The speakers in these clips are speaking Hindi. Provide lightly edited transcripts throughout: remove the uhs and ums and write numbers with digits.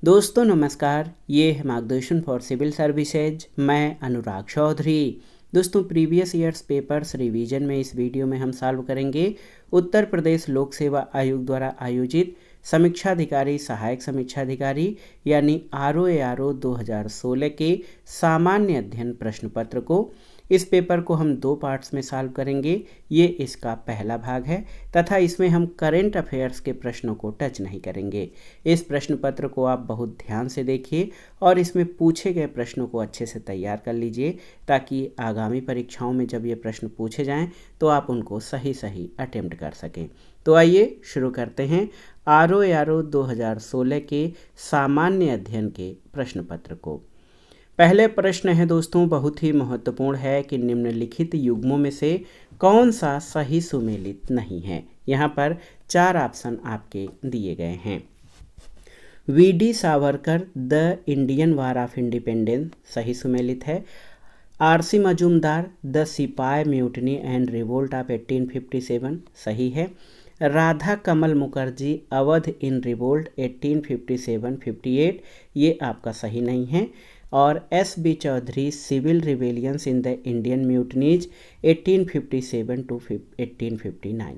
दोस्तों नमस्कार, ये है मार्गदर्शन फॉर सिविल सर्विसेज। मैं अनुराग चौधरी। दोस्तों प्रीवियस ईयर्स पेपर्स रिवीजन में इस वीडियो में हम सॉल्व करेंगे उत्तर प्रदेश लोक सेवा आयोग द्वारा आयोजित समीक्षाधिकारी सहायक समीक्षाधिकारी यानी ROARO 2016 के सामान्य अध्ययन प्रश्न पत्र को। इस पेपर को हम दो पार्ट्स में सॉल्व करेंगे। ये इसका पहला भाग है तथा इसमें हम करेंट अफेयर्स के प्रश्नों को टच नहीं करेंगे। इस प्रश्न पत्र को आप बहुत ध्यान से देखिए और इसमें पूछे गए प्रश्नों को अच्छे से तैयार कर लीजिए ताकि आगामी परीक्षाओं में जब ये प्रश्न पूछे जाएं तो आप उनको सही सही अटेम्प्ट कर सकें। तो आइए शुरू करते हैं ROARO 2016 के सामान्य अध्ययन के प्रश्न पत्र को। पहले प्रश्न है दोस्तों, बहुत ही महत्वपूर्ण है कि निम्नलिखित युग्मों में से कौन सा सही सुमेलित नहीं है। यहाँ पर 4 ऑप्शन आपके दिए गए हैं। VD Savarkar the Indian war of independence सही सुमेलित है। RC Majumdar the sipahi mutiny and revolt of 1857 सही है। राधा कमल मुखर्जी अवध इन रिवोल्ट 1857-58 ये आपका सही नहीं है। और SB Chaudhuri civil rebellions in the Indian mutinies 1857 to 1859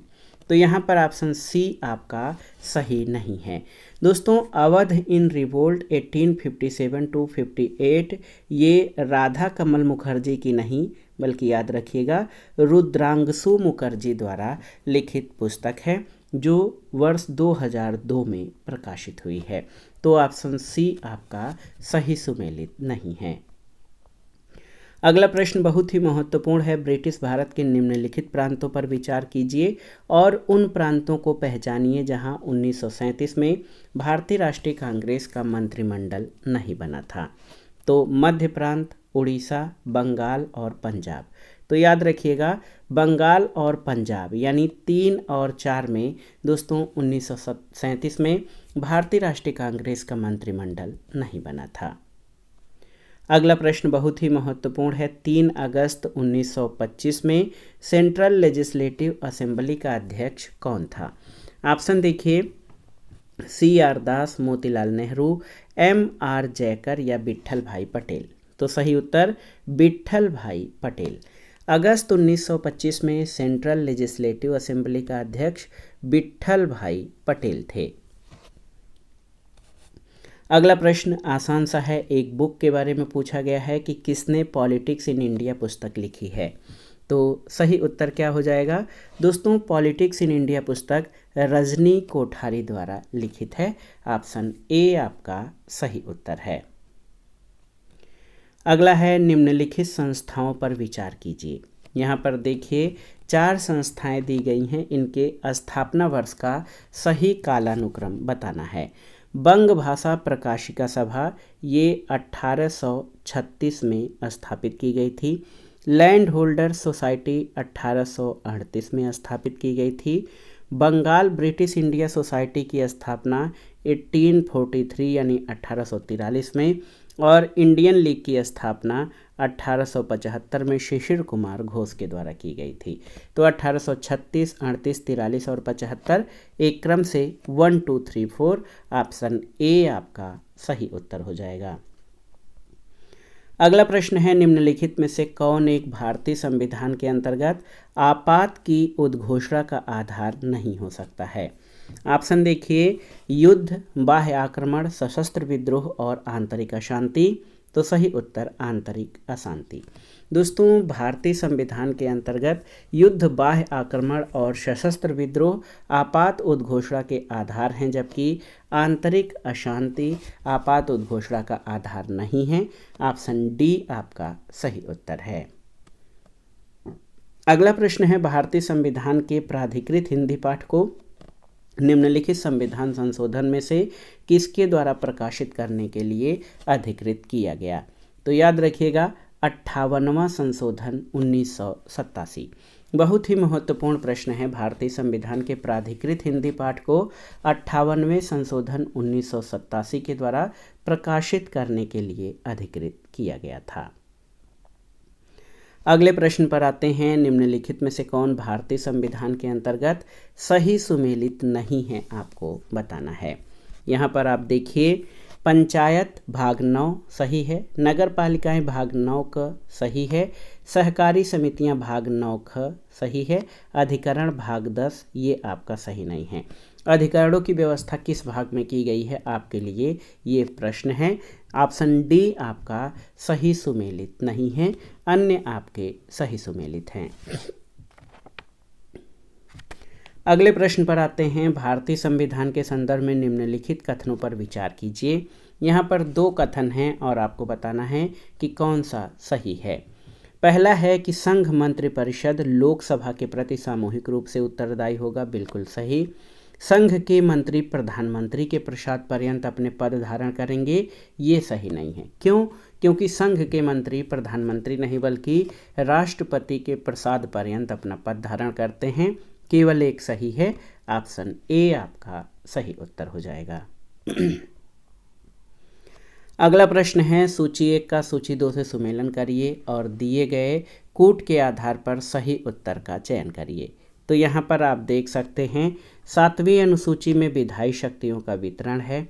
तो यहाँ पर ऑप्शन सी आपका सही नहीं है। दोस्तों अवध इन रिवोल्ट 1857 to 58 ये राधा कमल मुखर्जी की नहीं बल्कि याद रखिएगा रुद्रांगसु मुखर्जी द्वारा लिखित पुस्तक है जो वर्ष 2002 में प्रकाशित हुई है। तो ऑप्शन सी आपका सही सुमेलित नहीं है। अगला प्रश्न बहुत ही महत्वपूर्ण है। ब्रिटिश भारत के निम्नलिखित प्रांतों पर विचार कीजिए और उन प्रांतों को पहचानिए जहां 1937 में भारतीय राष्ट्रीय कांग्रेस का मंत्रिमंडल नहीं बना था। तो मध्य प्रांत, उड़ीसा, बंगाल और पंजाब। तो याद रखिएगा बंगाल और पंजाब यानी 3 और 4 में दोस्तों 1937 में भारतीय राष्ट्रीय कांग्रेस का मंत्रिमंडल नहीं बना था। अगला प्रश्न बहुत ही महत्वपूर्ण है। 3 अगस्त 1925 में सेंट्रल लेजिस्लेटिव असेंबली का अध्यक्ष कौन था? ऑप्शन देखिए, CR दास, मोतीलाल नेहरू, MR जयकर या विट्ठल भाई पटेल। तो सही उत्तर विट्ठल भाई पटेल। अगस्त 1925 में सेंट्रल लेजिस्लेटिव असेंबली का अध्यक्ष विट्ठल भाई पटेल थे। अगला प्रश्न आसान सा है। एक बुक के बारे में पूछा गया है कि किसने पॉलिटिक्स इन इंडिया पुस्तक लिखी है। तो सही उत्तर क्या हो जाएगा दोस्तों? पॉलिटिक्स इन इंडिया पुस्तक रजनी कोठारी द्वारा लिखित है। ऑप्शन ए आपका सही उत्तर है। अगला है निम्नलिखित संस्थाओं पर विचार कीजिए। यहाँ पर देखिए 4 संस्थाएं दी गई हैं, इनके स्थापना वर्ष का सही कालानुक्रम बताना है। बंग भाषा प्रकाशिका सभा ये 1836 में स्थापित की गई थी। लैंड होल्डर सोसाइटी 1838 में स्थापित की गई थी। बंगाल ब्रिटिश इंडिया सोसाइटी की स्थापना 1843 यानी 1843 में और इंडियन लीग की स्थापना 1875 में शिशिर कुमार घोष के द्वारा की गई थी। तो 1836, 38, 43 और 75 एक क्रम से 1, 2, 3, 4 ऑप्शन ए आपका सही उत्तर हो जाएगा। अगला प्रश्न है निम्नलिखित में से कौन एक भारतीय संविधान के अंतर्गत आपात की उद्घोषणा का आधार नहीं हो सकता है? ऑप्शन देखिए, युद्ध, बाह्य आक्रमण, सशस्त्र विद्रोह और आंतरिक अशांति। तो सही उत्तर आंतरिक अशांति। दोस्तों भारतीय संविधान के अंतर्गत युद्ध, बाह्य आक्रमण और सशस्त्र विद्रोह आपात उद्घोषणा के आधार हैं, जबकि आंतरिक अशांति आपात उद्घोषणा का आधार नहीं है। ऑप्शन डी आपका सही उत्तर है। अगला प्रश्न है भारतीय संविधान के प्राधिकृत हिंदी पाठ को निम्नलिखित संविधान संशोधन में से किसके द्वारा प्रकाशित करने के लिए अधिकृत किया गया? तो याद रखिएगा 58वां संशोधन 1987। बहुत ही महत्वपूर्ण प्रश्न है। भारतीय संविधान के प्राधिकृत हिंदी पाठ को 58वें संशोधन 1987 के द्वारा प्रकाशित करने के लिए अधिकृत किया गया था। अगले प्रश्न पर आते हैं। निम्नलिखित में से कौन भारतीय संविधान के अंतर्गत सही सुमेलित नहीं है, आपको बताना है। यहाँ पर आप देखिए पंचायत भाग 9 सही है। नगर पालिकाएँ भाग 9 क सही है। सहकारी समितियां भाग 9 ख सही है। अधिकरण भाग 10 ये आपका सही नहीं है। अधिकरणों की व्यवस्था किस भाग में की गई है आपके लिए ये प्रश्न है। ऑप्शन डी आपका सही सुमेलित नहीं है, अन्य आपके सही सुमेलित हैं। अगले प्रश्न पर आते हैं। भारतीय संविधान के संदर्भ में निम्नलिखित कथनों पर विचार कीजिए। यहाँ पर 2 कथन हैं और आपको बताना है कि कौन सा सही है। पहला है कि संघ मंत्रिपरिषद लोकसभा के प्रति सामूहिक रूप से उत्तरदायी होगा, बिल्कुल सही। संघ के मंत्री प्रधानमंत्री के प्रसाद पर्यंत अपने पद धारण करेंगे, ये सही नहीं है। क्यों? क्योंकि संघ के मंत्री प्रधानमंत्री नहीं बल्कि राष्ट्रपति के प्रसाद पर्यंत अपना पद धारण करते हैं। केवल एक सही है, ऑप्शन ए आपका सही उत्तर हो जाएगा। अगला प्रश्न है सूची 1 का सूची 2 से सुमेलन करिए और दिए गए कूट के आधार पर सही उत्तर का चयन करिए। तो यहाँ पर आप देख सकते हैं 7वीं अनुसूची में विधायी शक्तियों का वितरण है,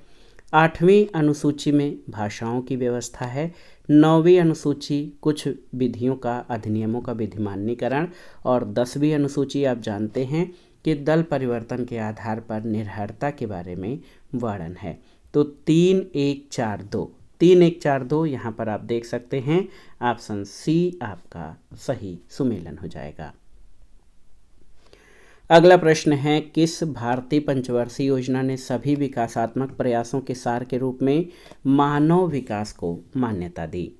8वीं अनुसूची में भाषाओं की व्यवस्था है, 9वीं अनुसूची कुछ विधियों का अधिनियमों का विधिमान्यकरण और 10वीं अनुसूची आप जानते हैं कि दल परिवर्तन के आधार पर निर्भरता के बारे में वर्णन है। तो 3-1-4-2 यहाँ पर आप देख सकते हैं, ऑप्शन सी आपका सही सुमेलन हो जाएगा। अगला प्रश्न है किस भारतीय पंचवर्षीय योजना ने सभी विकासात्मक प्रयासों के सार के रूप में मानव विकास को मान्यता दी?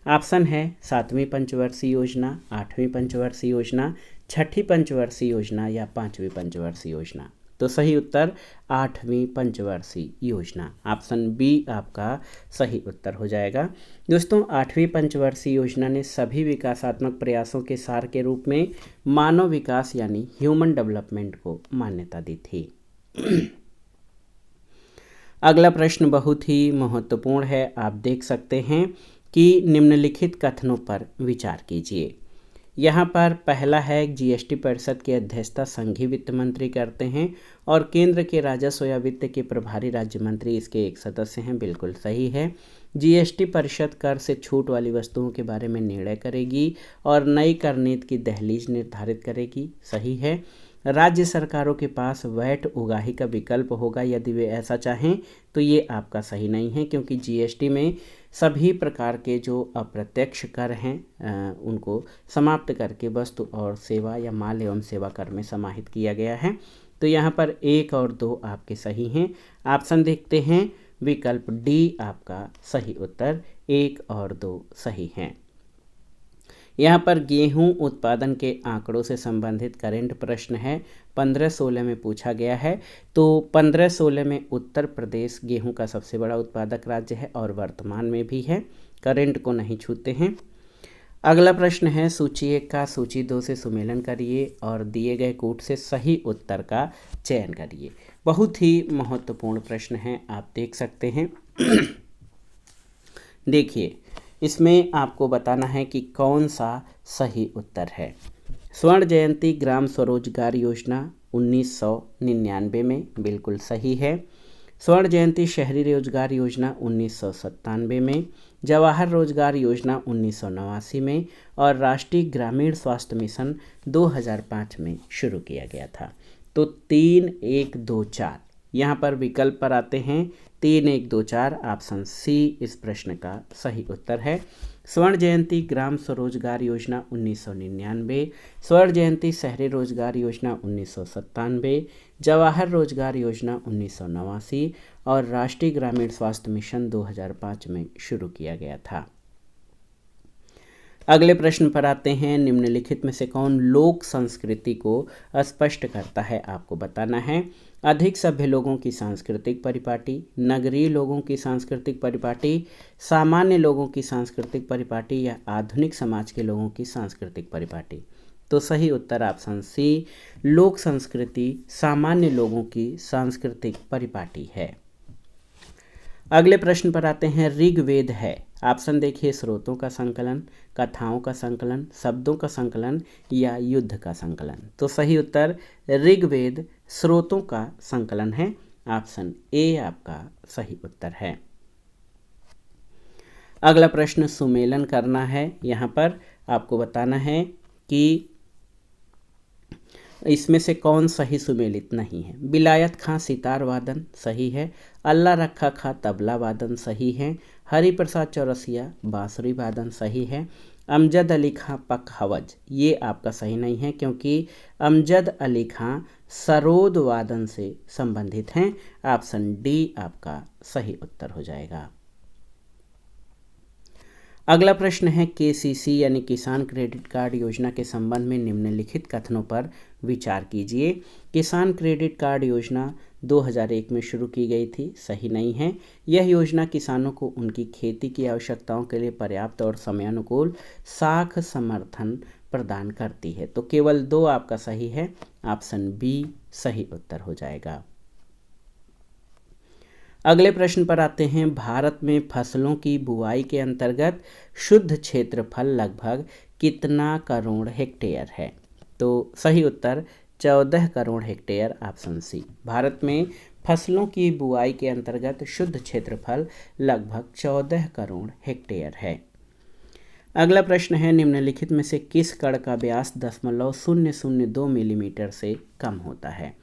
ऑप्शन है 7वीं पंचवर्षीय योजना, 8वीं पंचवर्षीय योजना, 6ठी पंचवर्षीय योजना या 5वीं पंचवर्षीय योजना। तो सही उत्तर 8वीं पंचवर्षीय योजना, ऑप्शन बी आपका सही उत्तर हो जाएगा। दोस्तों 8वीं पंचवर्षीय योजना ने सभी विकासात्मक प्रयासों के सार के रूप में मानव विकास यानी ह्यूमन डेवलपमेंट को मान्यता दी थी। अगला प्रश्न बहुत ही महत्वपूर्ण है। आप देख सकते हैं कि निम्नलिखित कथनों पर विचार कीजिए। यहाँ पर पहला है जीएसटी परिषद की अध्यक्षता संघीय वित्त मंत्री करते हैं और केंद्र के राजस्व या वित्त के प्रभारी राज्य मंत्री इसके एक सदस्य हैं, बिल्कुल सही है। जीएसटी परिषद कर से छूट वाली वस्तुओं के बारे में निर्णय करेगी और नई कर नीति की दहलीज निर्धारित करेगी, सही है। राज्य सरकारों के पास वैट उगाही का विकल्प होगा यदि वे ऐसा चाहें, तो ये आपका सही नहीं है क्योंकि जीएसटी में सभी प्रकार के जो अप्रत्यक्ष कर हैं उनको समाप्त करके वस्तु और सेवा या माल एवं सेवा कर में समाहित किया गया है। तो यहाँ पर 1 और 2 आपके सही हैं। ऑप्शन देखते हैं, विकल्प डी आपका सही उत्तर, 1 और 2 सही हैं। यहाँ पर गेहूं उत्पादन के आंकड़ों से संबंधित करंट प्रश्न है, 15-16 में पूछा गया है। तो 15-16 में उत्तर प्रदेश गेहूं का सबसे बड़ा उत्पादक राज्य है और वर्तमान में भी है, करंट को नहीं छूते हैं। अगला प्रश्न है सूची 1 का सूची 2 से सुमेलन करिए और दिए गए कूट से सही उत्तर का चयन करिए। बहुत ही महत्वपूर्ण प्रश्न है, आप देख सकते हैं। देखिए इसमें आपको बताना है कि कौन सा सही उत्तर है। स्वर्ण जयंती ग्राम स्वरोजगार योजना 1999 में, बिल्कुल सही है। स्वर्ण जयंती शहरी रोजगार योजना 1997 में, जवाहर रोजगार योजना 1989 में और राष्ट्रीय ग्रामीण स्वास्थ्य मिशन 2005 में शुरू किया गया था। तो 3-1-2-4 यहाँ पर विकल्प पर आते हैं। 3-1-2-4 ऑप्शन सी इस प्रश्न का सही उत्तर है। स्वर्ण जयंती ग्राम स्वरोजगार योजना 1999, स्वर्ण जयंती शहरी रोजगार योजना 1997, जवाहर रोजगार योजना 1989 और राष्ट्रीय ग्रामीण स्वास्थ्य मिशन 2005 में शुरू किया गया था। अगले प्रश्न पर आते हैं। निम्नलिखित में से कौन लोक संस्कृति को स्पष्ट करता है, आपको बताना है। अधिक सभ्य लोगों की सांस्कृतिक परिपाटी, नगरीय लोगों की सांस्कृतिक परिपाटी, सामान्य लोगों की सांस्कृतिक परिपाटी या आधुनिक समाज के लोगों की सांस्कृतिक परिपाटी। तो सही उत्तर ऑप्शन सी, लोक संस्कृति सामान्य लोगों की सांस्कृतिक परिपाटी है। अगले प्रश्न पर आते हैं। ऋग्वेद है, ऑप्शन देखिए, स्रोतों का संकलन, कथाओं का संकलन, शब्दों का संकलन या युद्ध का संकलन। तो सही उत्तर ऋग्वेद स्रोतों का संकलन है, ऑप्शन ए आपका सही उत्तर है। अगला प्रश्न सुमेलन करना है। यहाँ पर आपको बताना है कि इसमें से कौन सही सुमेलित नहीं है। विलायत खां सितार वादन सही है। अल्लाह रखा खां तबला वादन सही है। हरिप्रसाद चौरसिया बांसुरी वादन सही है। अमजद अली खां पक हवज ये आपका सही नहीं है, क्योंकि अमजद अली खां सरोद वादन से संबंधित हैं। ऑप्शन डी आपका सही उत्तर हो जाएगा। अगला प्रश्न है केसीसी यानी किसान क्रेडिट कार्ड योजना के संबंध में निम्नलिखित कथनों पर विचार कीजिए। किसान क्रेडिट कार्ड योजना 2001 में शुरू की गई थी, सही नहीं है। यह योजना किसानों को उनकी खेती की आवश्यकताओं के लिए पर्याप्त और समयानुकूल साख समर्थन प्रदान करती है। तो केवल 2 आपका सही है। ऑप्शन बी सही उत्तर हो जाएगा। अगले प्रश्न पर आते हैं। भारत में फसलों की बुआई के अंतर्गत शुद्ध क्षेत्रफल लगभग कितना करोड़ हेक्टेयर है? तो सही उत्तर 14 crore hectare, option C. Bharat में फसलों की बुआई के अंतर्गत शुद्ध क्षेत्रफल लगभग 14 करोड़ हेक्टेयर है। अगला प्रश्न है निम्नलिखित में से किस कण का व्यास 0.002 मिलीमीटर से कम होता है?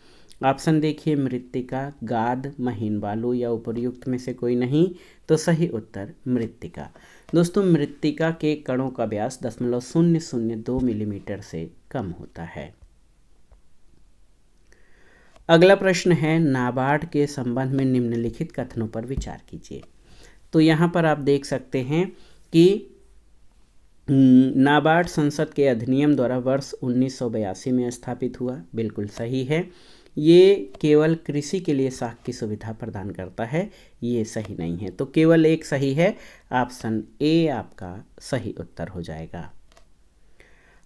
ऑप्शन देखिए, मृत्तिका, गाद, महीन बालू या उपर्युक्त में से कोई नहीं। तो सही उत्तर मृत्तिका। दोस्तों, मृत्तिका के कणों का व्यास 0.002 मिलीमीटर से कम होता है। अगला प्रश्न है नाबार्ड के संबंध में निम्नलिखित कथनों पर विचार कीजिए। तो यहाँ पर आप देख सकते हैं कि नाबार्ड संसद के अधिनियम द्वारा वर्ष 1982 में स्थापित हुआ, बिल्कुल सही है। ये केवल कृषि के लिए साख की सुविधा प्रदान करता है, ये सही नहीं है। तो केवल एक सही है, ऑप्शन ए आपका सही उत्तर हो जाएगा।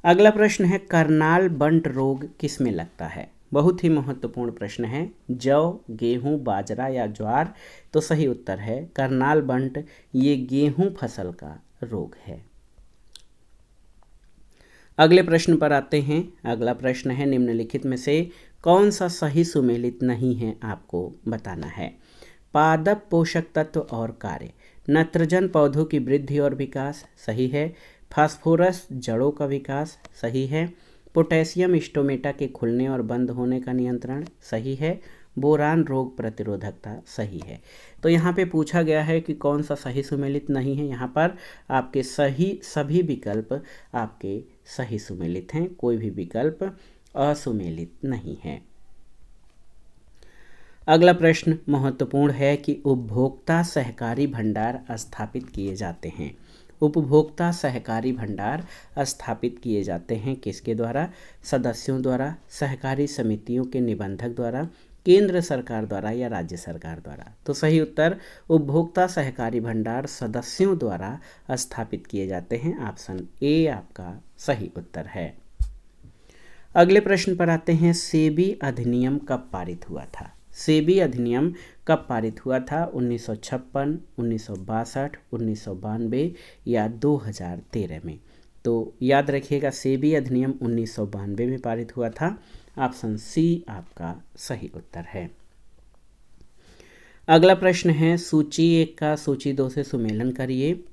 अगला प्रश्न है करनाल बंट रोग किस में लगता है? बहुत ही महत्वपूर्ण प्रश्न है। जौ, गेहूं, बाजरा या ज्वार? तो सही उत्तर है करनाल बंट, ये गेहूं फसल का रोग है। अगले प्रश्न पर आते हैं। अगला प्रश्न है निम्नलिखित में से कौन सा सही सुमेलित नहीं है, आपको बताना है। पादप पोषक तत्व और कार्य, नाइट्रोजन पौधों की वृद्धि और विकास, सही है। फास्फोरस जड़ों का विकास, सही है। पोटेशियम स्टोमेटा के खुलने और बंद होने का नियंत्रण, सही है। बोरान रोग प्रतिरोधकता, सही है। तो यहाँ पे पूछा गया है कि कौन सा सही सुमेलित नहीं है। यहाँ पर आपके सभी विकल्प आपके सही सुमेलित हैं, कोई भी विकल्प असुमेलित नहीं है। अगला प्रश्न महत्वपूर्ण है कि उपभोक्ता सहकारी भंडार स्थापित किए जाते हैं। उपभोक्ता सहकारी भंडार स्थापित किए जाते हैं किसके द्वारा? सदस्यों द्वारा, सहकारी समितियों के निबंधक द्वारा, केंद्र सरकार द्वारा या राज्य सरकार द्वारा? तो सही उत्तर उपभोक्ता सहकारी भंडार सदस्यों द्वारा स्थापित किए जाते हैं। ऑप्शन ए आपका सही उत्तर है। अगले प्रश्न पर आते हैं। सेबी अधिनियम कब पारित हुआ था? सेबी अधिनियम कब पारित हुआ था? 1956, 1962, 1992 या 2013 में? तो याद रखिएगा, सेबी अधिनियम 1992 में पारित हुआ था। ऑप्शन सी आपका सही उत्तर है। अगला प्रश्न है सूची 1 का सूची 2 से सुमेलन करिए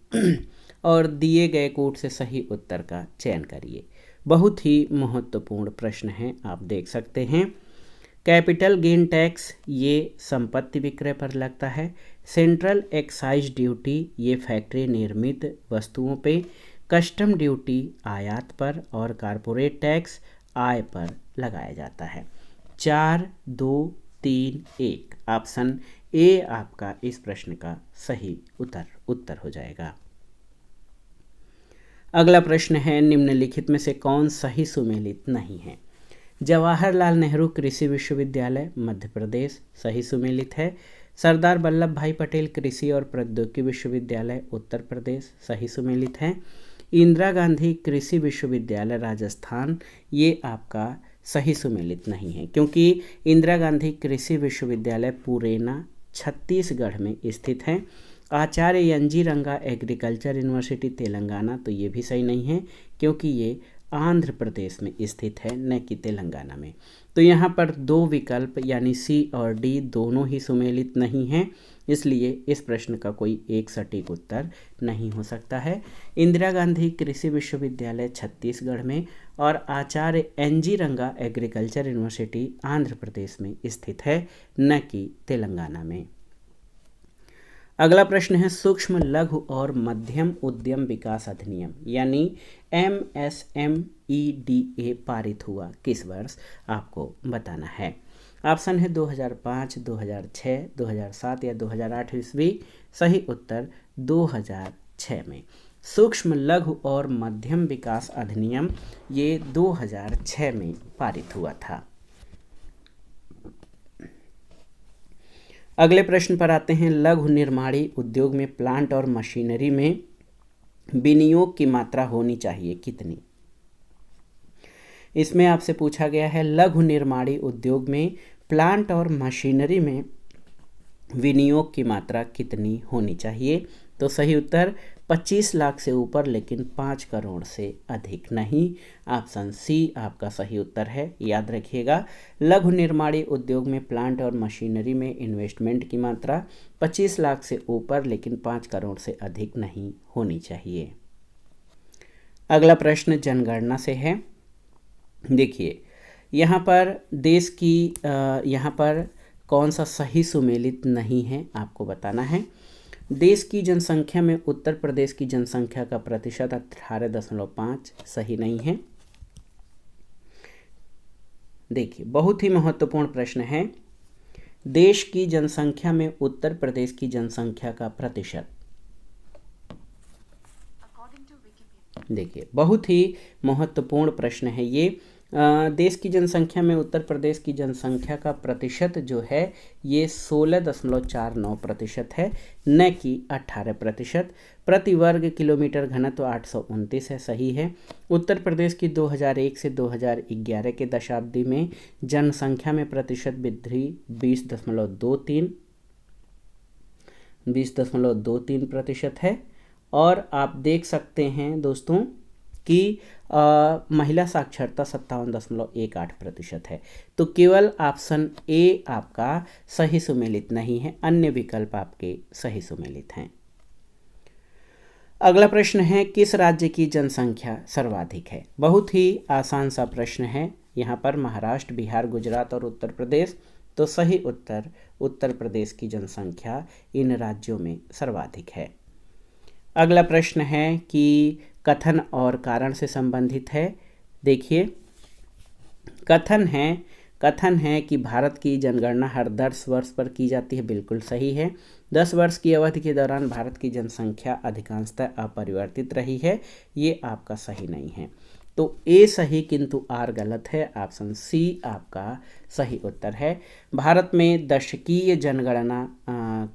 और दिए गए कोड से सही उत्तर का चयन करिए। बहुत ही महत्वपूर्ण प्रश्न है, आप देख सकते हैं। कैपिटल गेन टैक्स ये संपत्ति विक्रय पर लगता है। सेंट्रल एक्साइज ड्यूटी ये फैक्ट्री निर्मित वस्तुओं पे। कस्टम ड्यूटी आयात पर और कॉरपोरेट टैक्स आय पर लगाया जाता है। 4, 2, 3, 1 ऑप्शन ए आपका इस प्रश्न का सही उत्तर हो जाएगा। अगला प्रश्न है निम्नलिखित में से कौन सही सुमेलित नहीं है? जवाहरलाल नेहरू कृषि विश्वविद्यालय मध्य प्रदेश, सही सुमेलित है। सरदार वल्लभ भाई पटेल कृषि और प्रौद्योगिकी विश्वविद्यालय उत्तर प्रदेश, सही सुमेलित है। इंदिरा गांधी कृषि विश्वविद्यालय राजस्थान, ये आपका सही सुमेलित नहीं है, क्योंकि इंदिरा गांधी कृषि विश्वविद्यालय पुरेना छत्तीसगढ़ में स्थित है। आचार्य एनजी रंगा एग्रीकल्चर यूनिवर्सिटी तेलंगाना, तो ये भी सही नहीं है, क्योंकि ये आंध्र प्रदेश में स्थित है, न कि तेलंगाना में। तो यहाँ पर 2 विकल्प यानी सी और डी दोनों ही सुमेलित नहीं हैं। इसलिए इस प्रश्न का कोई एक सटीक उत्तर नहीं हो सकता है। इंदिरा गांधी कृषि विश्वविद्यालय छत्तीसगढ़ में और आचार्य NG रंगा एग्रीकल्चर यूनिवर्सिटी आंध्र प्रदेश में स्थित है, न कि तेलंगाना में। अगला प्रश्न है सूक्ष्म लघु और मध्यम उद्यम विकास अधिनियम यानी MSMEDA पारित हुआ किस वर्ष, आपको बताना है। ऑप्शन है 2005, 2006, 2007 या 2008 ईस्वी। सही उत्तर 2006 में। सूक्ष्म लघु और मध्यम विकास अधिनियम ये 2006 में पारित हुआ था। अगले प्रश्न पर आते हैं। लघु निर्माणी उद्योग में प्लांट और मशीनरी में विनियोग की मात्रा होनी चाहिए कितनी। इसमें आपसे पूछा गया है लघु निर्माणी उद्योग में प्लांट और मशीनरी में विनियोग की मात्रा कितनी होनी चाहिए। तो सही उत्तर 25 लाख से ऊपर लेकिन 5 करोड़ से अधिक नहीं। ऑप्शन सी आपका सही उत्तर है। याद रखिएगा, लघु निर्माणी उद्योग में प्लांट और मशीनरी में इन्वेस्टमेंट की मात्रा 25 लाख से ऊपर लेकिन 5 करोड़ से अधिक नहीं होनी चाहिए। अगला प्रश्न जनगणना से है। देखिए यहाँ पर देश की यहाँ पर कौन सा सही सुमेलित नहीं है, आपको बताना है। देश की जनसंख्या में उत्तर प्रदेश की जनसंख्या का प्रतिशत 18.5 सही नहीं है। देखिए बहुत ही महत्वपूर्ण प्रश्न है। देश की जनसंख्या में उत्तर प्रदेश की जनसंख्या का प्रतिशत, देखिए बहुत ही महत्वपूर्ण प्रश्न है ये। देश की जनसंख्या में उत्तर प्रदेश की जनसंख्या का प्रतिशत जो है ये 16.49% है, न कि 18%। प्रति वर्ग किलोमीटर घनत्व 829 है, सही है। उत्तर प्रदेश की 2001 से 2011 के दशाब्दी में जनसंख्या में प्रतिशत वृद्धि 20.23% है। और आप देख सकते हैं दोस्तों कि महिला साक्षरता 57.18% है। तो केवल ऑप्शन ए आपका सही सुमेलित नहीं है, अन्य विकल्प आपके सही सुमेलित हैं। अगला प्रश्न है किस राज्य की जनसंख्या सर्वाधिक है। बहुत ही आसान सा प्रश्न है। यहाँ पर महाराष्ट्र, बिहार, गुजरात और उत्तर प्रदेश। तो सही उत्तर उत्तर प्रदेश की जनसंख्या इन राज्यों में सर्वाधिक है। अगला प्रश्न है कि कथन और कारण से संबंधित है। देखिए कथन है कि भारत की जनगणना हर 10 वर्ष पर की जाती है, बिल्कुल सही है। 10 वर्ष की अवधि के दौरान भारत की जनसंख्या अधिकांशतः अपरिवर्तित रही है, ये आपका सही नहीं है। तो ए सही किंतु आर गलत है। ऑप्शन सी आपका सही उत्तर है। भारत में दशकीय जनगणना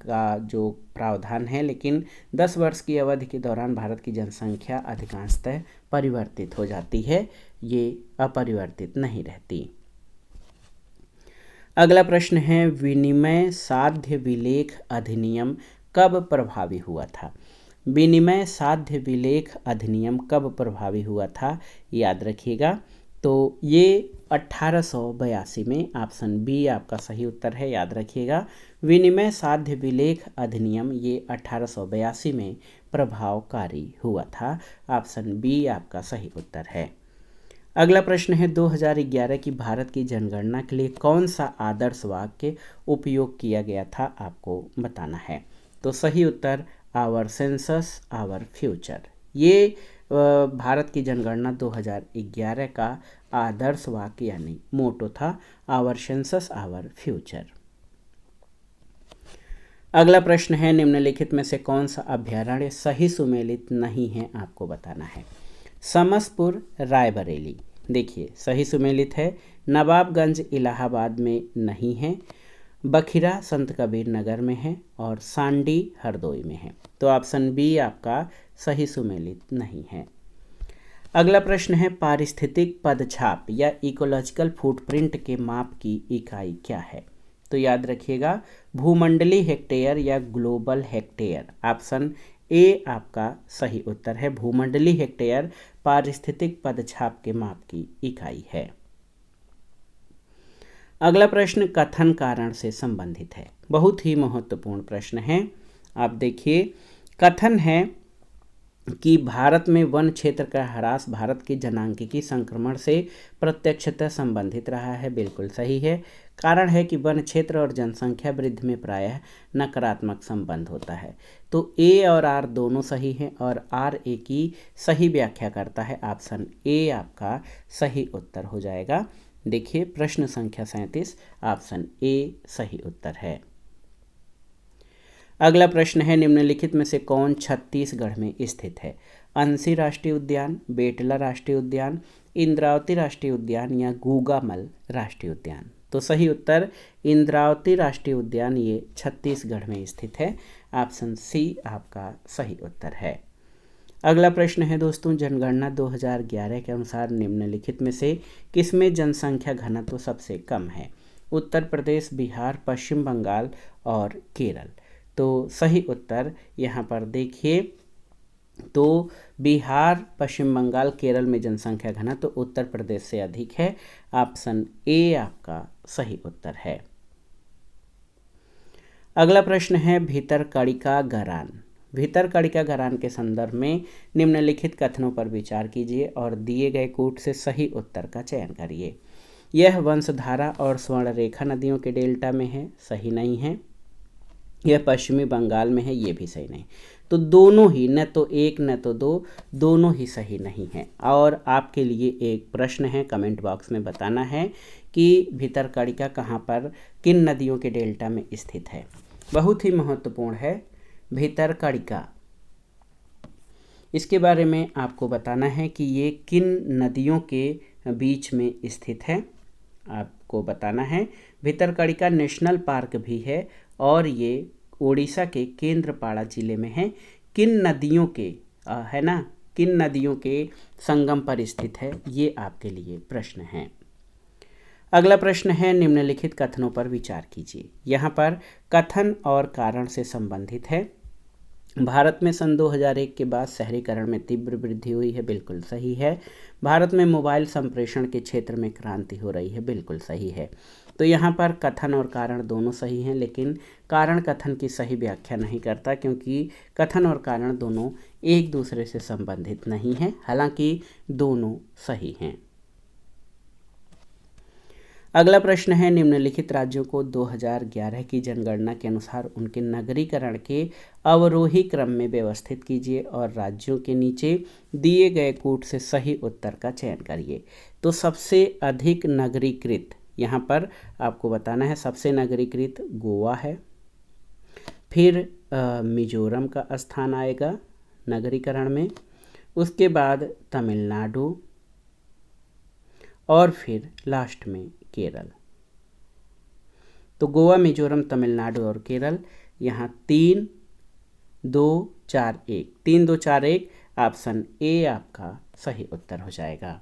का जो प्रावधान है, लेकिन 10 वर्ष की अवधि के दौरान भारत की जनसंख्या अधिकांशतः परिवर्तित हो जाती है, ये अपरिवर्तित नहीं रहती। अगला प्रश्न है विनिमय साध्य विलेख अधिनियम कब प्रभावी हुआ था। विनिमय साध्य विलेख अधिनियम कब प्रभावी हुआ था, याद रखिएगा। तो ये 1882 में। ऑप्शन बी आपका सही उत्तर है, याद रखिएगा। विनिमय साध्य विलेख अधिनियम ये 1882 में प्रभावकारी हुआ था। ऑप्शन बी आपका सही उत्तर है। अगला प्रश्न है 2011 की भारत की जनगणना के लिए कौन सा आदर्श वाक्य उपयोग किया गया था, आपको बताना है। तो सही उत्तर आवर सेंसस आवर फ्यूचर। ये भारत की जनगणना 2011 का आदर्श वाक्य यानी मोटो था, आवर सेंसस आवर फ्यूचर। अगला प्रश्न है निम्नलिखित में से कौन सा अभ्यारण्य सही सुमेलित नहीं है, आपको बताना है। समसपुर रायबरेली, देखिए सही सुमेलित है। नवाबगंज इलाहाबाद में नहीं है। बखिरा संत कबीर नगर में है और सांडी हरदोई में है। तो ऑप्शन बी आपका सही सुमेलित नहीं है। अगला प्रश्न है पारिस्थितिक पदछाप या इकोलॉजिकल फुटप्रिंट के माप की इकाई क्या है। तो याद रखिएगा भूमंडलीय हेक्टेयर या ग्लोबल हेक्टेयर। ऑप्शन ए आपका सही उत्तर है। भूमंडलीय हेक्टेयर पारिस्थितिक पदछाप के माप की इकाई है। अगला प्रश्न कथन कारण से संबंधित है, बहुत ही महत्वपूर्ण प्रश्न है। आप देखिए, कथन है कि भारत में वन क्षेत्र का ह्रास भारत के जनांकीय संक्रमण से प्रत्यक्षतः संबंधित रहा है, बिल्कुल सही है। कारण है कि वन क्षेत्र और जनसंख्या वृद्धि में प्रायः नकारात्मक संबंध होता है। तो ए और आर दोनों सही हैं और आर ए की सही व्याख्या करता है। ऑप्शन ए आपका सही उत्तर हो जाएगा। देखिए प्रश्न संख्या 37, ऑप्शन ए सही उत्तर है। अगला प्रश्न है, निम्नलिखित में से कौन छत्तीसगढ़ में स्थित है? अंशी राष्ट्रीय उद्यान, बेटला राष्ट्रीय उद्यान, इंद्रावती राष्ट्रीय उद्यान या गूगामल राष्ट्रीय उद्यान? तो सही उत्तर इंद्रावती राष्ट्रीय उद्यान ये छत्तीसगढ़ में स्थित है। ऑप्शन सी आपका सही उत्तर है। अगला प्रश्न है दोस्तों, जनगणना 2011 के अनुसार निम्नलिखित में से किसमें जनसंख्या घनत्व सबसे कम है? उत्तर प्रदेश, बिहार, पश्चिम बंगाल और केरल। तो सही उत्तर यहाँ पर देखिए, तो बिहार, पश्चिम बंगाल, केरल में जनसंख्या घनत्व तो उत्तर प्रदेश से अधिक है। ऑप्शन ए आपका सही उत्तर है। अगला प्रश्न है, भीतरकणिका गरान। भीतरकणिका गरान के संदर्भ में निम्नलिखित कथनों पर विचार कीजिए और दिए गए कूट से सही उत्तर का चयन करिए। यह वंशधारा और स्वर्णरेखा नदियों के डेल्टा में है, सही नहीं है। यह पश्चिमी बंगाल में है, ये भी सही नहीं। तो दोनों ही, न तो एक न तो दो, दोनों ही सही नहीं है। और आपके लिए एक प्रश्न है, कमेंट बॉक्स में बताना है कि भीतरकणिका कहाँ पर, किन नदियों के डेल्टा में स्थित है। बहुत ही महत्वपूर्ण है भीतरकणिका। इसके बारे में आपको बताना है कि ये किन नदियों के बीच में स्थित है, आपको बताना है। भीतरकणिका नेशनल पार्क भी है और ये उड़ीसा के केंद्रपाड़ा जिले में है। किन नदियों के है ना, किन नदियों के संगम पर स्थित है, ये आपके लिए प्रश्न है। अगला प्रश्न है, निम्नलिखित कथनों पर विचार कीजिए। यहाँ पर कथन और कारण से संबंधित है। भारत में सन 2001 के बाद शहरीकरण में तीव्र वृद्धि हुई है, बिल्कुल सही है। भारत में मोबाइल संप्रेषण के क्षेत्र में क्रांति हो रही है, बिल्कुल सही है। तो यहाँ पर कथन और कारण दोनों सही हैं, लेकिन कारण कथन की सही व्याख्या नहीं करता, क्योंकि कथन और कारण दोनों एक दूसरे से संबंधित नहीं हैं, हालांकि दोनों सही हैं। अगला प्रश्न है, निम्नलिखित राज्यों को 2011 की जनगणना के अनुसार उनके नगरीकरण के अवरोही क्रम में व्यवस्थित कीजिए और राज्यों के नीचे दिए गए कूट से सही उत्तर का चयन करिए। तो सबसे अधिक नगरीकृत, यहाँ पर आपको बताना है, सबसे नगरीकृत गोवा है, फिर मिजोरम का स्थान आएगा नगरीकरण में, उसके बाद तमिलनाडु और फिर लास्ट में केरल। तो गोवा, मिजोरम, तमिलनाडु और केरल, यहाँ 3 2 4 1, 3 2 4 1, ऑप्शन ए आपका सही उत्तर हो जाएगा।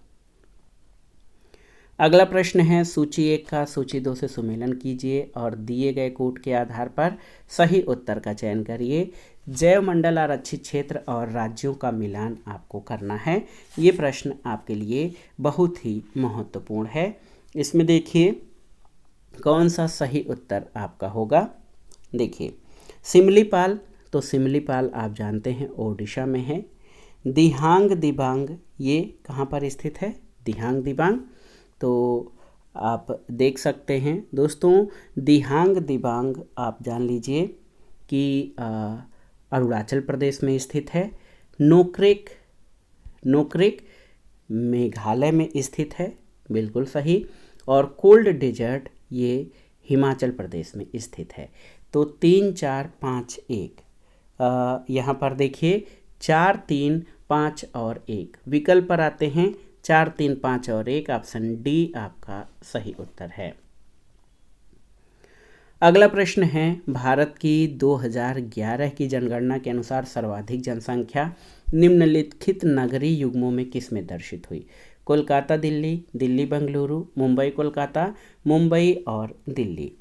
अगला प्रश्न है, सूची 1 का सूची 2 से सुमेलन कीजिए और दिए गए कूट के आधार पर सही उत्तर का चयन करिए। जैव मंडल आरक्षित क्षेत्र और राज्यों का मिलान आपको करना है। ये प्रश्न आपके लिए बहुत ही महत्वपूर्ण है। इसमें देखिए कौन सा सही उत्तर आपका होगा। देखिए सिमलीपाल, तो सिमलीपाल आप जानते हैं ओडिशा में है। दिहांग दिबांग ये कहाँ पर स्थित है? दिहांग दिबांग, तो आप देख सकते हैं दोस्तों, दिहांग दिबांग आप जान लीजिए कि अरुणाचल प्रदेश में स्थित है। नोक्रेक, नोक्रेक मेघालय में स्थित है, बिल्कुल सही। और कोल्ड डेजर्ट ये हिमाचल प्रदेश में स्थित है। तो 3 4 5 1, यहाँ पर देखिए 4 3 5 और 1 विकल्प पर आते हैं। 4 3 5 और 1, ऑप्शन डी आपका सही उत्तर है। अगला प्रश्न है, भारत की 2011 की जनगणना के अनुसार सर्वाधिक जनसंख्या निम्नलिखित नगरीय युग्मों में किस में दर्शित हुई? कोलकाता दिल्ली, दिल्ली बेंगलुरु, मुंबई कोलकाता, मुंबई और दिल्ली।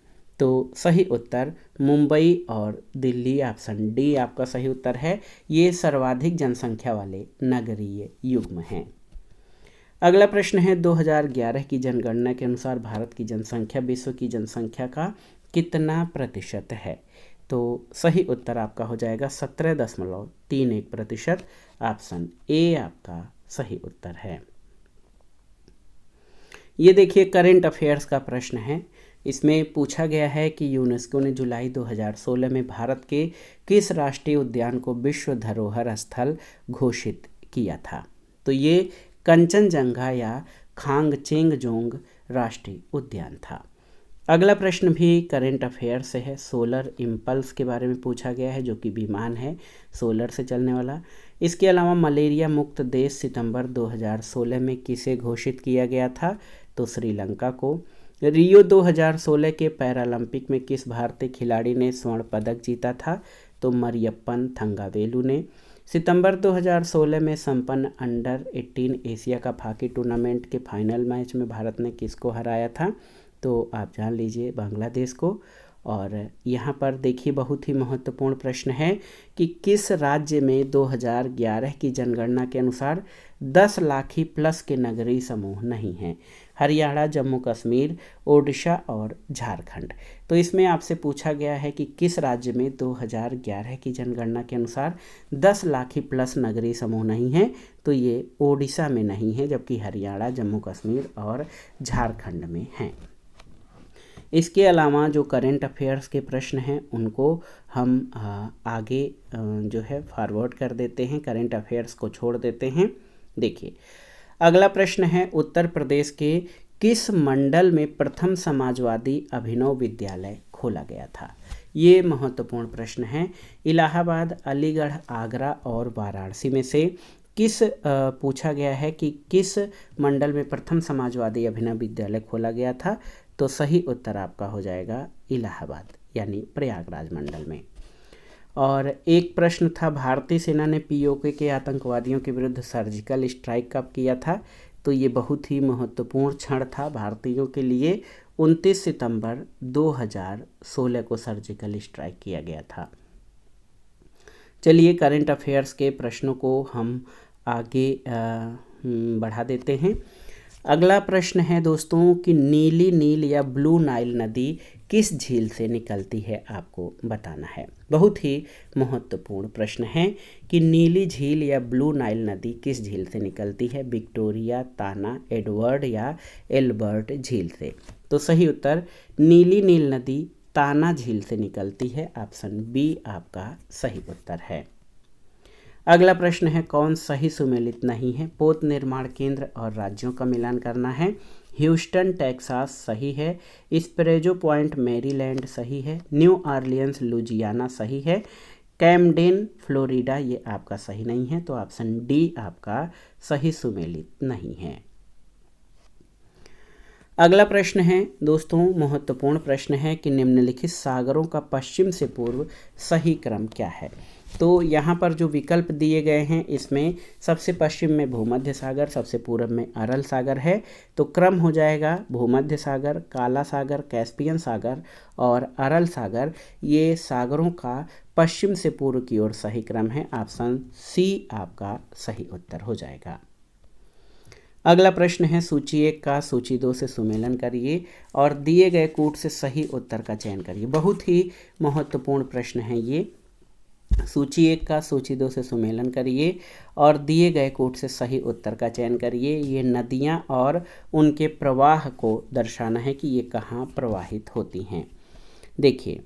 तो सही उत्तर मुंबई और दिल्ली, ऑप्शन डी आपका सही उत्तर है। ये सर्वाधिक जनसंख्या वाले नगरीय युग्म हैं। अगला प्रश्न है 2011 की जनगणना के अनुसार भारत की जनसंख्या विश्व की जनसंख्या का कितना प्रतिशत है? तो सही उत्तर आपका हो जाएगा 17.31%। ऑप्शन ए आपका सही उत्तर है। ये देखिए करंट अफेयर्स का प्रश्न है। इसमें पूछा गया है कि यूनेस्को ने जुलाई 2016 में भारत के किस राष्ट्रीय उद्यान को विश्व धरोहर स्थल घोषित किया था? तो ये कंचनजंगा या खांगचेंगजोंग राष्ट्रीय उद्यान था। अगला प्रश्न भी करंट अफेयर से है। सोलर इम्पल्स के बारे में पूछा गया है, जो कि विमान है सोलर से चलने वाला। इसके अलावा मलेरिया मुक्त देश सितंबर 2016 में किसे घोषित किया गया था? तो श्रीलंका को। रियो 2016 के पैरालंपिक में किस भारतीय खिलाड़ी ने स्वर्ण पदक जीता था? तो मरियप्पन थंगावेलु ने। सितंबर 2016 में संपन्न under 18 Asia cup hockey tournament के फाइनल मैच में भारत ने किसको हराया था? तो आप जान लीजिए बांग्लादेश को। और यहाँ पर देखिए बहुत ही महत्वपूर्ण प्रश्न है कि किस राज्य में 2011 की जनगणना के अनुसार 10 लाख प्लस के नगरीय समूह नहीं हैं? हरियाणा, जम्मू कश्मीर, ओडिशा और झारखंड। तो इसमें आपसे पूछा गया है कि किस राज्य में 2011 की जनगणना के अनुसार 10 लाख प्लस नगरीय समूह नहीं हैं? तो ये ओडिशा में नहीं है, जबकि हरियाणा, जम्मू कश्मीर और झारखंड में हैं। इसके अलावा जो करंट अफेयर्स के प्रश्न हैं उनको हम आगे जो है फॉरवर्ड कर देते हैं, करंट अफेयर्स को छोड़ देते हैं। देखिए अगला प्रश्न है उत्तर प्रदेश के किस मंडल में प्रथम समाजवादी अभिनव विद्यालय खोला गया था? ये महत्वपूर्ण प्रश्न है। इलाहाबाद, अलीगढ़, आगरा और वाराणसी में से किस पूछा गया है कि किस मंडल में प्रथम समाजवादी अभिनव विद्यालय खोला गया था? तो सही उत्तर आपका हो जाएगा इलाहाबाद यानी प्रयागराज मंडल में। और एक प्रश्न था भारतीय सेना ने पीओके के आतंकवादियों के विरुद्ध सर्जिकल स्ट्राइक कब किया था? तो ये बहुत ही महत्वपूर्ण क्षण था भारतीयों के लिए। 29 सितंबर 2016 को सर्जिकल स्ट्राइक किया गया था। चलिए करंट अफेयर्स के प्रश्नों को हम आगे बढ़ा देते हैं। अगला प्रश्न है दोस्तों कि नीली नील या ब्लू नाइल नदी किस झील से निकलती है? आपको बताना है। बहुत ही महत्वपूर्ण प्रश्न है कि नीली झील या ब्लू नाइल नदी किस झील से निकलती है? विक्टोरिया, ताना, एडवर्ड या एल्बर्ट झील से? तो सही उत्तर नीली नील नदी ताना झील से निकलती है। ऑप्शन बी आपका सही उत्तर है। अगला प्रश्न है कौन सही सुमेलित नहीं है? पोत निर्माण केंद्र और राज्यों का मिलान करना है। ह्यूस्टन टेक्सास सही है। स्प्रेजो पॉइंट मैरीलैंड सही है। न्यू ऑरलियंस लुजियाना सही है। कैमडेन फ्लोरिडा ये आपका सही नहीं है। तो ऑप्शन डी आपका सही सुमेलित नहीं है। अगला प्रश्न है दोस्तों महत्वपूर्ण प्रश्न है कि निम्नलिखित सागरों का पश्चिम से पूर्व सही क्रम क्या है? तो यहाँ पर जो विकल्प दिए गए हैं इसमें सबसे पश्चिम में भूमध्य सागर, सबसे पूर्व में अरल सागर है। तो क्रम हो जाएगा भूमध्य सागर, काला सागर, कैस्पियन सागर और अरल सागर। ये सागरों का पश्चिम से पूर्व की ओर सही क्रम है। ऑप्शन सी आपका सही उत्तर हो जाएगा। अगला प्रश्न है सूची 1 का सूची 2 से सुमेलन करिए और दिए गए कूट से सही उत्तर का चयन करिए। बहुत ही महत्वपूर्ण प्रश्न है ये। सूची 1 का सूची 2 से सुमेलन करिए और दिए गए कूट से सही उत्तर का चयन करिए। ये नदियाँ और उनके प्रवाह को दर्शाना है कि ये कहाँ प्रवाहित होती हैं। देखिए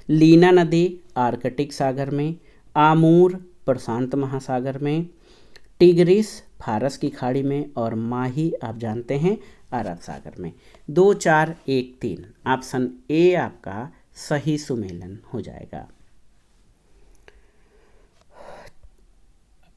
लीना नदी आर्कटिक सागर में, आमूर प्रशांत महासागर में, टिग्रिस फारस की खाड़ी में और माही आप जानते हैं अरब सागर में। 2, 4, 1, 3 ऑप्शन ए आपका सही सुमेलन हो जाएगा।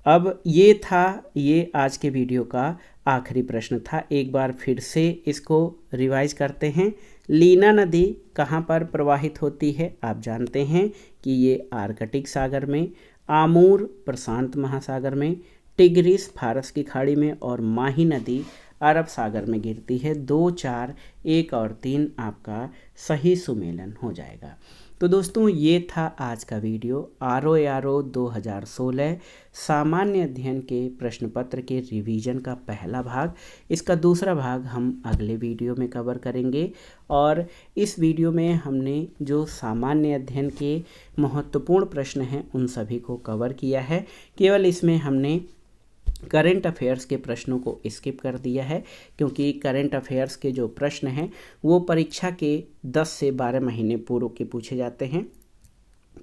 अब ये आज के वीडियो का आखिरी प्रश्न था। एक बार फिर से इसको रिवाइज करते हैं। लीना नदी कहाँ पर प्रवाहित होती है? आप जानते हैं कि ये आर्कटिक सागर में, आमूर प्रशांत महासागर में, टिग्रिस फारस की खाड़ी में और माही नदी अरब सागर में गिरती है। 2, 4, 1 और 3 आपका सही सुमेलन हो जाएगा। तो दोस्तों ये था आज का वीडियो ROARO 2016 सामान्य अध्ययन के प्रश्न पत्र के रिवीजन का पहला भाग। इसका दूसरा भाग हम अगले वीडियो में कवर करेंगे और इस वीडियो में हमने जो सामान्य अध्ययन के महत्वपूर्ण प्रश्न हैं उन सभी को कवर किया है। केवल इसमें हमने करंट अफेयर्स के प्रश्नों को स्किप कर दिया है क्योंकि करंट अफेयर्स के जो प्रश्न हैं वो परीक्षा के 10 से 12 महीने पूर्व के पूछे जाते हैं।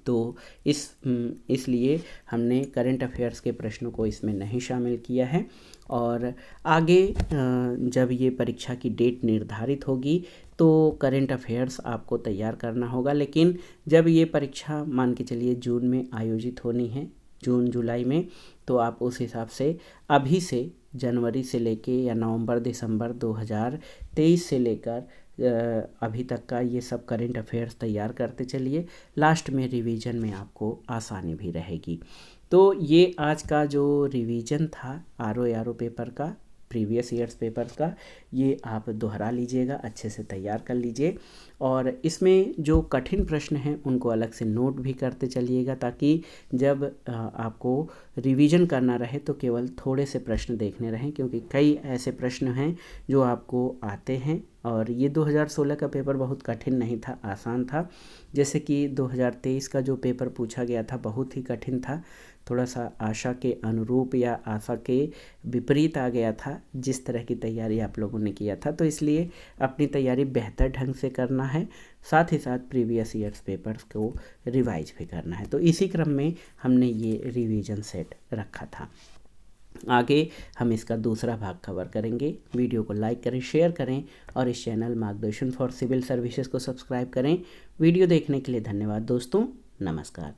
तो इसलिए हमने करंट अफेयर्स के प्रश्नों को इसमें नहीं शामिल किया है और आगे जब ये परीक्षा की डेट निर्धारित होगी तो करंट अफेयर्स आपको तैयार करना होगा। लेकिन जब ये परीक्षा मान के चलिए जून में आयोजित होनी है, जून जुलाई में, तो आप उस हिसाब से अभी से जनवरी से लेके या नवंबर दिसंबर 2023 से लेकर अभी तक का ये सब करंट अफेयर्स तैयार करते चलिए। लास्ट में रिवीजन में आपको आसानी भी रहेगी। तो ये आज का जो रिवीजन था ROARO पेपर का, प्रीवियस ईयर्स पेपर्स का, ये आप दोहरा लीजिएगा, अच्छे से तैयार कर लीजिए और इसमें जो कठिन प्रश्न हैं उनको अलग से नोट भी करते चलिएगा ताकि जब आपको रिवीजन करना रहे तो केवल थोड़े से प्रश्न देखने रहें, क्योंकि कई ऐसे प्रश्न हैं जो आपको आते हैं और ये 2016 का पेपर बहुत कठिन नहीं था, आसान था। जैसे कि 2023 का जो पेपर पूछा गया था बहुत ही कठिन था, थोड़ा सा आशा के अनुरूप या आशा के विपरीत आ गया था जिस तरह की तैयारी आप लोगों ने किया था। तो इसलिए अपनी तैयारी बेहतर ढंग से करना है, साथ ही साथ प्रीवियस ईयर्स पेपर्स को रिवाइज भी करना है। तो इसी क्रम में हमने ये रिवीजन सेट रखा था। आगे हम इसका दूसरा भाग कवर करेंगे। वीडियो को लाइक करें, शेयर करें और इस चैनल मार्गदर्शन फॉर सिविल सर्विसेज को सब्सक्राइब करें। वीडियो देखने के लिए धन्यवाद दोस्तों, नमस्कार।